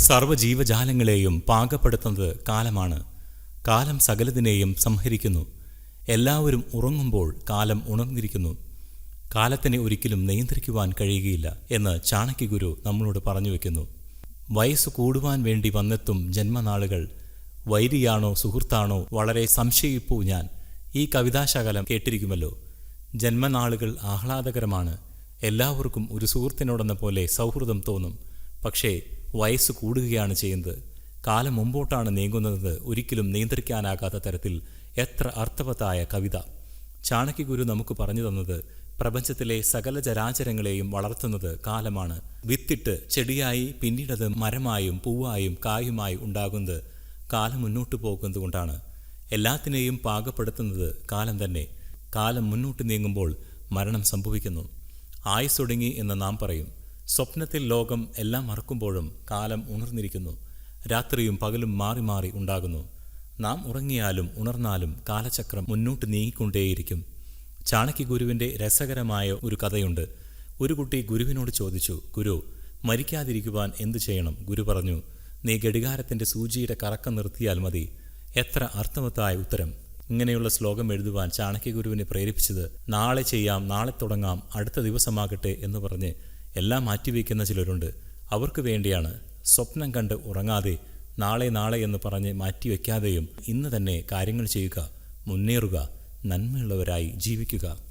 സർവ്വജീവജാലങ്ങളെയും പാകപ്പെടുത്തുന്നത് കാലമാണ്. കാലം സകലതിനെയും സംഹരിക്കുന്നു. എല്ലാവരും ഉറങ്ങുമ്പോൾ കാലം ഉണർന്നിരിക്കുന്നു. കാലത്തിനെ ഒരിക്കലും നിയന്ത്രിക്കുവാൻ കഴിയുകയില്ല എന്ന് ചാണക്യഗുരു നമ്മളോട് പറഞ്ഞു വയ്ക്കുന്നു. വയസ്സ് കൂടുവാൻ വേണ്ടി വന്നെത്തും ജന്മനാളുകൾ. വൈരിയാണോ സുഹൃത്താണോ വളരെ സംശയിപ്പൂ ഞാൻ. ഈ കവിതാശകലം കേട്ടിരിക്കുമല്ലോ. ജന്മനാളുകൾ ആഹ്ലാദകരമാണ്. എല്ലാവർക്കും ഒരു സുഹൃത്തിനോടെന്ന പോലെ സൗഹൃദം തോന്നും. പക്ഷേ വയസ്സ് കൂടുകയാണ് ചെയ്യുന്നത്. കാലം മുമ്പോട്ടാണ് നീങ്ങുന്നത്. ഒരിക്കലും നിയന്ത്രിക്കാനാകാത്ത തരത്തിൽ എത്ര അർത്ഥവത്തായ കവിത! ചാണക്യഗുരു നമുക്ക് പറഞ്ഞു തന്നത് പ്രപഞ്ചത്തിലെ സകല ചരാചരങ്ങളെയും വളർത്തുന്നത് കാലമാണ്. വിത്തിട്ട് ചെടിയായി പിന്നീടത് മരമായും പൂവായും കായുമായി ഉണ്ടാകുന്നത് കാലം മുന്നോട്ട് പോകുന്നത് കൊണ്ടാണ്. എല്ലാത്തിനെയും പാകപ്പെടുത്തുന്നത് കാലം തന്നെ. കാലം മുന്നോട്ട് നീങ്ങുമ്പോൾ മരണം സംഭവിക്കുന്നു. ആയുസ്സൊടുങ്ങി എന്ന് നാം പറയും. സ്വപ്നത്തിൽ ലോകം എല്ലാം മറക്കുമ്പോഴും കാലം ഉണർന്നിരിക്കുന്നു. രാത്രിയും പകലും മാറി മാറി ഉണ്ടാകുന്നു. നാം ഉറങ്ങിയാലും ഉണർന്നാലും കാലചക്രം മുന്നോട്ട് നീങ്ങിക്കൊണ്ടേയിരിക്കും. ചാണക്യഗുരുവിൻ്റെ രസകരമായ ഒരു കഥയുണ്ട്. ഒരു കുട്ടി ഗുരുവിനോട് ചോദിച്ചു, ഗുരു, മരിക്കാതിരിക്കുവാൻ എന്തു ചെയ്യണം? ഗുരു പറഞ്ഞു, നീ ഘടികാരത്തിൻ്റെ സൂചിയുടെ കറക്കം നിർത്തിയാൽ മതി. എത്ര അർത്ഥവത്തായ ഉത്തരം! ഇങ്ങനെയുള്ള ശ്ലോകം എഴുതുവാൻ ചാണക്യഗുരുവിനെ പ്രേരിപ്പിച്ചത് നാളെ ചെയ്യാം, നാളെ തുടങ്ങാം, അടുത്ത ദിവസമാകട്ടെ എന്ന് പറഞ്ഞ് എല്ലാം മാറ്റിവെക്കുന്ന ചിലരുണ്ട്. അവർക്ക് വേണ്ടിയാണ്. സ്വപ്നം കണ്ട് ഉറങ്ങാതെ നാളെ നാളെ എന്ന് പറഞ്ഞ് മാറ്റിവെക്കാതെയും ഇന്ന് തന്നെ കാര്യങ്ങൾ ചെയ്യുക, മുന്നേറുക, നന്മയുള്ളവരായി ജീവിക്കുക.